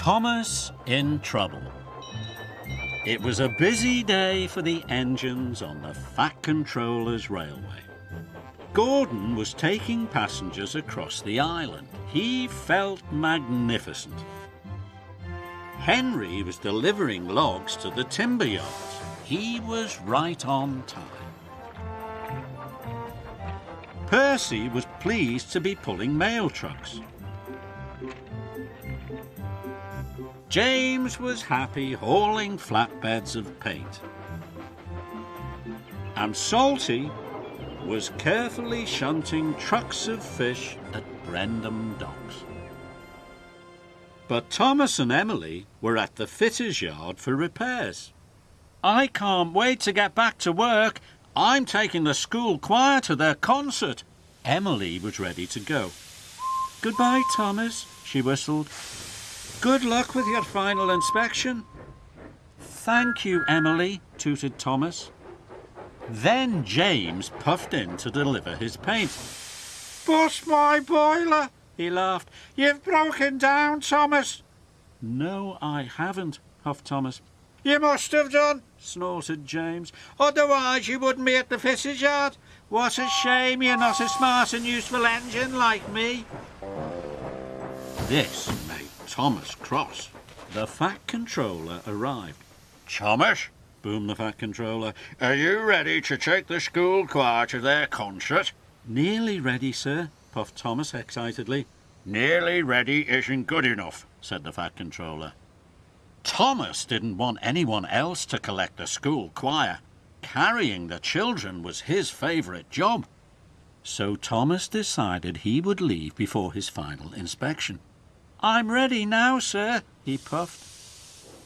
Thomas in trouble. It was a busy day for the engines on the Fat Controller's railway. Gordon was taking passengers across the island. He felt magnificent. Henry was delivering logs to the timber yards. He was right on time. Percy was pleased to be pulling mail trucks. James was happy hauling flatbeds of paint. And Salty was carefully shunting trucks of fish at Brendam Docks. But Thomas and Emily were at the fitter's yard for repairs. "I can't wait to get back to work. I'm taking the school choir to their concert." Emily was ready to go. "Goodbye, Thomas," she whistled. "Good luck with your final inspection." "Thank you, Emily," tooted Thomas. Then James puffed in to deliver his paint. "Bust my boiler," he laughed. "You've broken down, Thomas." "No, I haven't," huffed Thomas. "You must have done," snorted James. "Otherwise you wouldn't be at the fitter's yard. What a shame you're not a smart and useful engine like me." This made Thomas cross. The Fat Controller arrived. "Thomas," boomed the Fat Controller, "are you ready to take the school choir to their concert?" "Nearly ready, sir," puffed Thomas excitedly. "Nearly ready isn't good enough," said the Fat Controller. Thomas didn't want anyone else to collect the school choir. Carrying the children was his favourite job. So Thomas decided he would leave before his final inspection. "I'm ready now, sir," he puffed.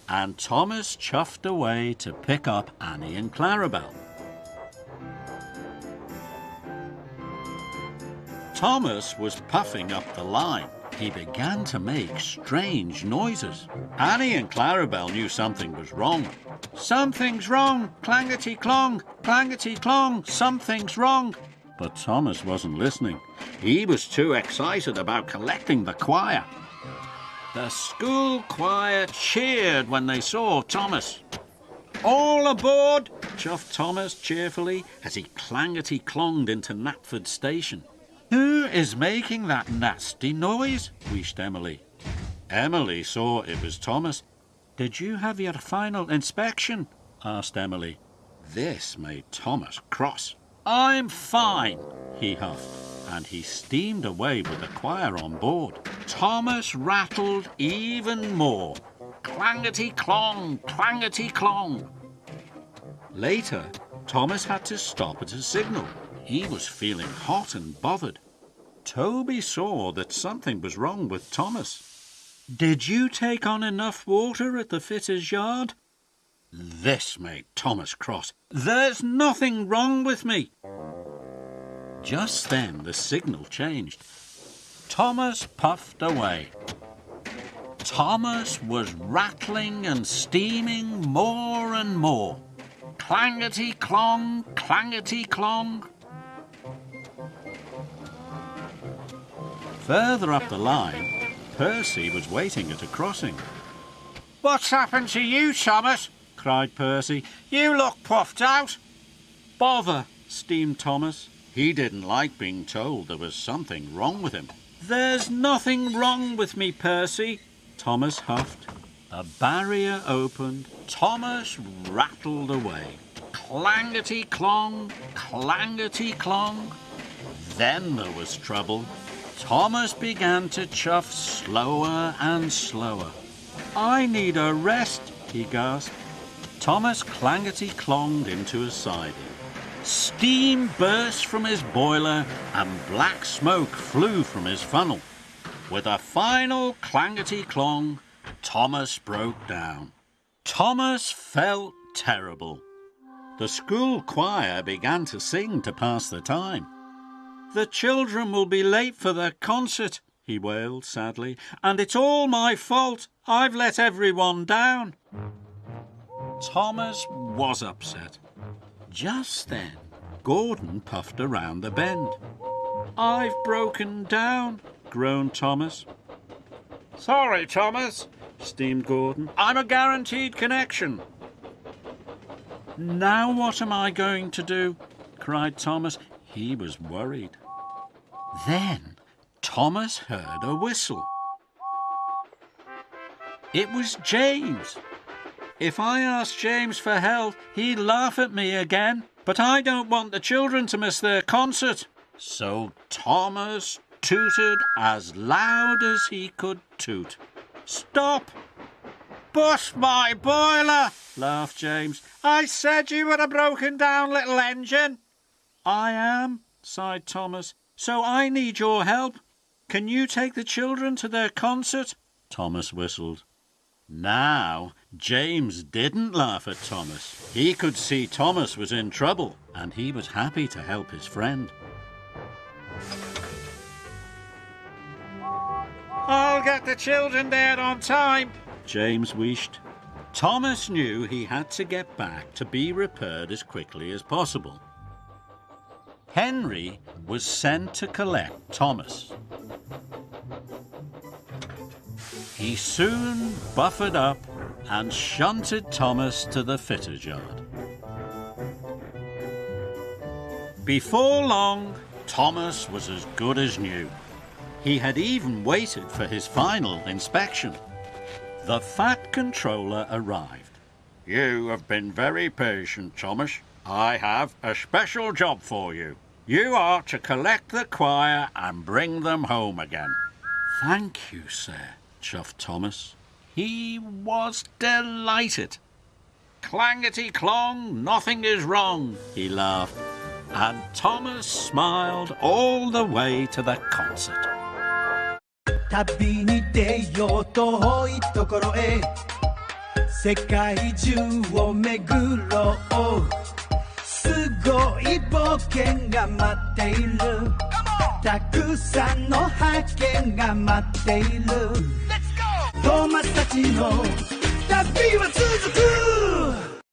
And Thomas chuffed away to pick up Annie and Clarabelle. Thomas was puffing up the line. He began to make strange noises. Annie and Clarabelle knew something was wrong. "Something's wrong! Clangety-clong! Clangety-clong! Something's wrong!" But Thomas wasn't listening. He was too excited about collecting the choir. The school choir cheered when they saw Thomas. "All aboard!" chuffed Thomas cheerfully as he clangety-clonged into Knapford Station. "Who is making that nasty noise?" wheezed Emily. Emily saw it was Thomas. "Did you have your final inspection?" asked Emily. This made Thomas cross. "I'm fine," he huffed, and he steamed away with the choir on board. Thomas rattled even more. Clangety-clong, clangety-clong. Later, Thomas had to stop at a signal. He was feeling hot and bothered. Toby saw that something was wrong with Thomas. "Did you take on enough water at the fitter's yard?" This made Thomas cross. "There's nothing wrong with me." Just then the signal changed. Thomas puffed away. Thomas was rattling and steaming more and more. Clangety-clong, clangety-clong. Further up the line, Percy was waiting at a crossing. "What's happened to you, Thomas?" cried Percy. "You look puffed out." "Bother," steamed Thomas. He didn't like being told there was something wrong with him. "There's nothing wrong with me, Percy," Thomas huffed. The barrier opened. Thomas rattled away. Clangety-clong, clangety-clong. Then there was trouble. Thomas began to chuff slower and slower. "I need a rest," he gasped. Thomas clangety-clonged into a siding. Steam burst from his boiler and black smoke flew from his funnel. With a final clangety-clong, Thomas broke down. Thomas felt terrible. The school choir began to sing to pass the time. "The children will be late for their concert," he wailed sadly, "and it's all my fault. I've let everyone down." Thomas was upset. Just then, Gordon puffed around the bend. "I've broken down," groaned Thomas. "Sorry, Thomas. steamed Gordon. I'm a guaranteed connection. Now what am I going to do? Cried Thomas. He was worried. Then Thomas heard a whistle. It was James. If I asked James for help, he'd laugh at me again. But I don't want the children to miss their concert. So Thomas tooted as loud as he could toot. Stop! Bust my boiler! Laughed James. I said you were a broken down little engine. I am, sighed Thomas. So I need your help. Can you take the children to their concert? Thomas whistled. Now, James didn't laugh at Thomas. He could see Thomas was in trouble, and he was happy to help his friend. I'll get the children there on time, James wished. Thomas knew he had to get back to be repaired as quickly as possible. Henry was sent to collect Thomas. He soon buffered up and shunted Thomas to the fitter's yard. Before long, Thomas was as good as new. He had even waited for his final inspection. The Fat Controller arrived. You have been very patient, Thomas. I have a special job for you. You are to collect the choir and bring them home again. Thank you, sir, chuffed Thomas. He was delighted. Clangety-clong, nothing is wrong, he laughed. And Thomas smiled all the way to the concert. 旅に出よう遠いところへ世界中を巡ろうすごい冒険が待っているたくさんの発見が待っているトーマスたちの旅は続く